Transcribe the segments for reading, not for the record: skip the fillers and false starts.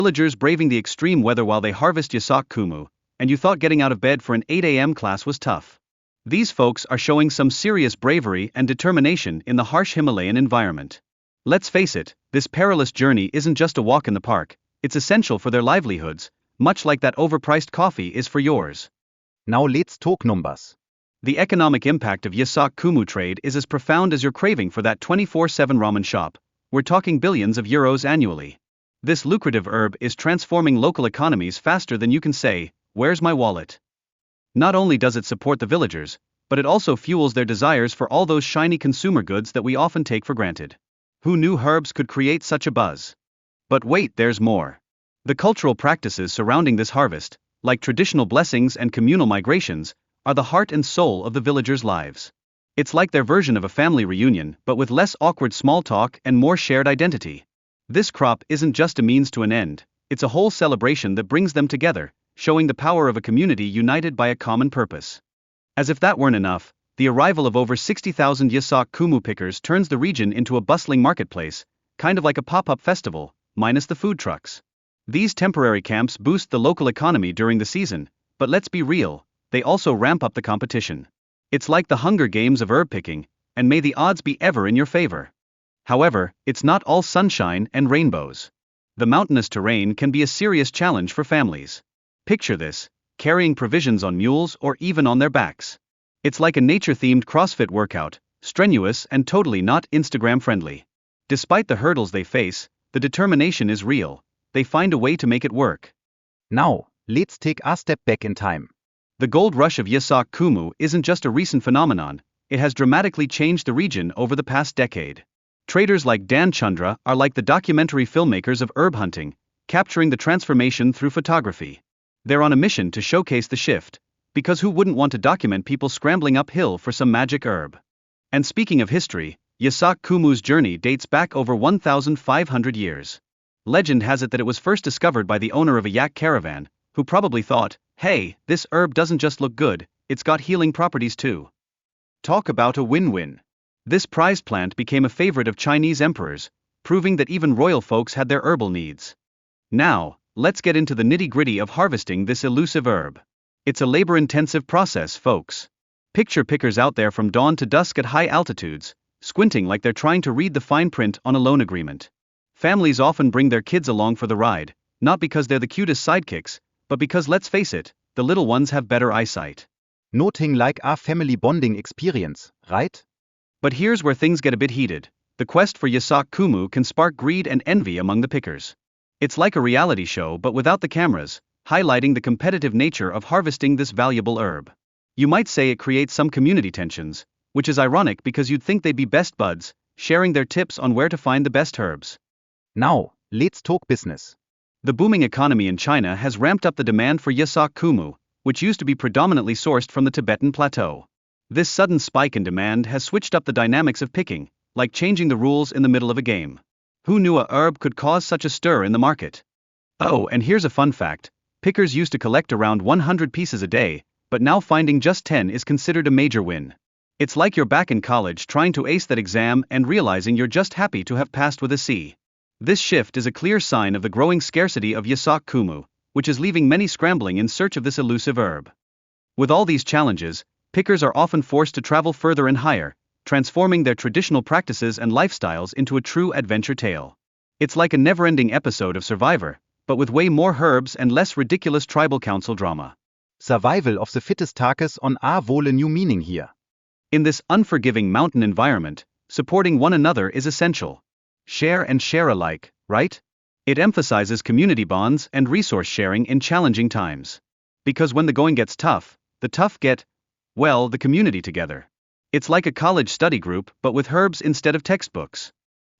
Villagers braving the extreme weather while they harvest Yasak Kumu, and you thought getting out of bed for an 8 a.m. class was tough. These folks are showing some serious bravery and determination in the harsh Himalayan environment. Let's face it, this perilous journey isn't just a walk in the park, it's essential for their livelihoods, much like that overpriced coffee is for yours. Now let's talk numbers. The economic impact of Yasak Kumu trade is as profound as your craving for that 24/7 ramen shop. We're talking billions of euros annually. This lucrative herb is transforming local economies faster than you can say, "Where's my wallet?" Not only does it support the villagers, but it also fuels their desires for all those shiny consumer goods that we often take for granted. Who knew herbs could create such a buzz? But wait, there's more. The cultural practices surrounding this harvest, like traditional blessings and communal migrations, are the heart and soul of the villagers' lives. It's like their version of a family reunion, but with less awkward small talk and more shared identity. This crop isn't just a means to an end, it's a whole celebration that brings them together, showing the power of a community united by a common purpose. As if that weren't enough, the arrival of over 60,000 Yasak Kumu pickers turns the region into a bustling marketplace, kind of like a pop-up festival, minus the food trucks. These temporary camps boost the local economy during the season, but let's be real, they also ramp up the competition. It's like the Hunger Games of herb picking, and may the odds be ever in your favor. However, it's not all sunshine and rainbows. The mountainous terrain can be a serious challenge for families. Picture this, carrying provisions on mules or even on their backs. It's like a nature-themed CrossFit workout, strenuous and totally not Instagram-friendly. Despite the hurdles they face, the determination is real. They find a way to make it work. Now, let's take a step back in time. The gold rush of Yasak Kumu isn't just a recent phenomenon, it has dramatically changed the region over the past decade. Traders like Dan Chandra are like the documentary filmmakers of herb hunting, capturing the transformation through photography. They're on a mission to showcase the shift, because who wouldn't want to document people scrambling uphill for some magic herb? And speaking of history, Yasak Kumu's journey dates back over 1,500 years. Legend has it that it was first discovered by the owner of a yak caravan, who probably thought, hey, this herb doesn't just look good, it's got healing properties too. Talk about a win-win. This prized plant became a favorite of Chinese emperors, proving that even royal folks had their herbal needs. Now, let's get into the nitty-gritty of harvesting this elusive herb. It's a labor-intensive process, folks. Picture pickers out there from dawn to dusk at high altitudes, squinting like they're trying to read the fine print on a loan agreement. Families often bring their kids along for the ride, not because they're the cutest sidekicks, but because, let's face it, the little ones have better eyesight. Nothing like a family bonding experience, right? But here's where things get a bit heated. The quest for Yasak Kumu can spark greed and envy among the pickers. It's like a reality show but without the cameras, highlighting the competitive nature of harvesting this valuable herb. You might say it creates some community tensions, which is ironic because you'd think they'd be best buds, sharing their tips on where to find the best herbs. Now, let's talk business. The booming economy in China has ramped up the demand for Yasak Kumu, which used to be predominantly sourced from the Tibetan plateau. This sudden spike in demand has switched up the dynamics of picking, like changing the rules in the middle of a game. Who knew a herb could cause such a stir in the market? Oh, and here's a fun fact. Pickers used to collect around 100 pieces a day, but now finding just 10 is considered a major win. It's like you're back in college trying to ace that exam and realizing you're just happy to have passed with a C. This shift is a clear sign of the growing scarcity of Yasak Kumu, which is leaving many scrambling in search of this elusive herb. With all these challenges, pickers are often forced to travel further and higher, transforming their traditional practices and lifestyles into a true adventure tale. It's like a never-ending episode of Survivor, but with way more herbs and less ridiculous tribal council drama. Survival of the fittest takes on a whole new meaning here. In this unforgiving mountain environment, supporting one another is essential. Share and share alike, right? It emphasizes community bonds and resource sharing in challenging times. Because when the going gets tough, the tough get, well, the community together. It's like a college study group but with herbs instead of textbooks.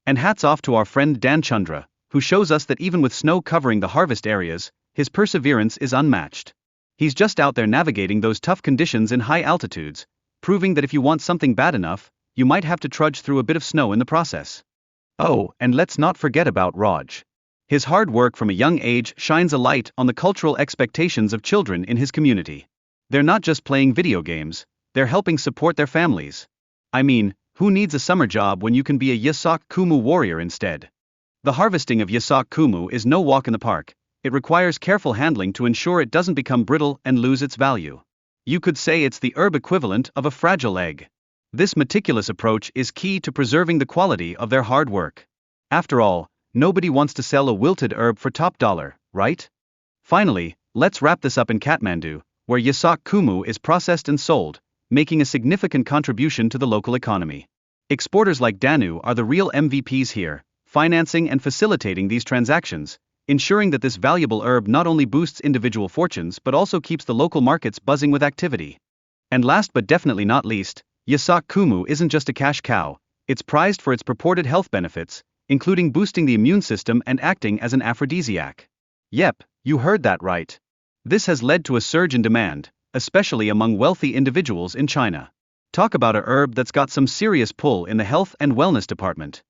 And hats off to our friend Dan Chandra, who shows us that even with snow covering the harvest areas, his perseverance is unmatched. He's just out there navigating those tough conditions in high altitudes, proving that if you want something bad enough, you might have to trudge through a bit of snow in the process. Oh, and let's not forget about Raj. His hard work from a young age shines a light on the cultural expectations of children in his community. They're not just playing video games, they're helping support their families. I mean, who needs a summer job when you can be a Yasak Kumu warrior instead? The harvesting of Yasak kumu is no walk in the park. It requires careful handling to ensure it doesn't become brittle and lose its value. You could say it's the herb equivalent of a fragile egg. This meticulous approach is key to preserving the quality of their hard work. After all, nobody wants to sell a wilted herb for top dollar, right? Finally, let's wrap this up in Kathmandu, where Yasak kumu is processed and sold, making a significant contribution to the local economy. Exporters like Danu are the real MVPs here, financing and facilitating these transactions, ensuring that this valuable herb not only boosts individual fortunes but also keeps the local markets buzzing with activity. And last but definitely not least, Yasak kumu isn't just a cash cow, it's prized for its purported health benefits, including boosting the immune system and acting as an aphrodisiac. Yep, you heard that right. This has led to a surge in demand, especially among wealthy individuals in China. Talk about a herb that's got some serious pull in the health and wellness department.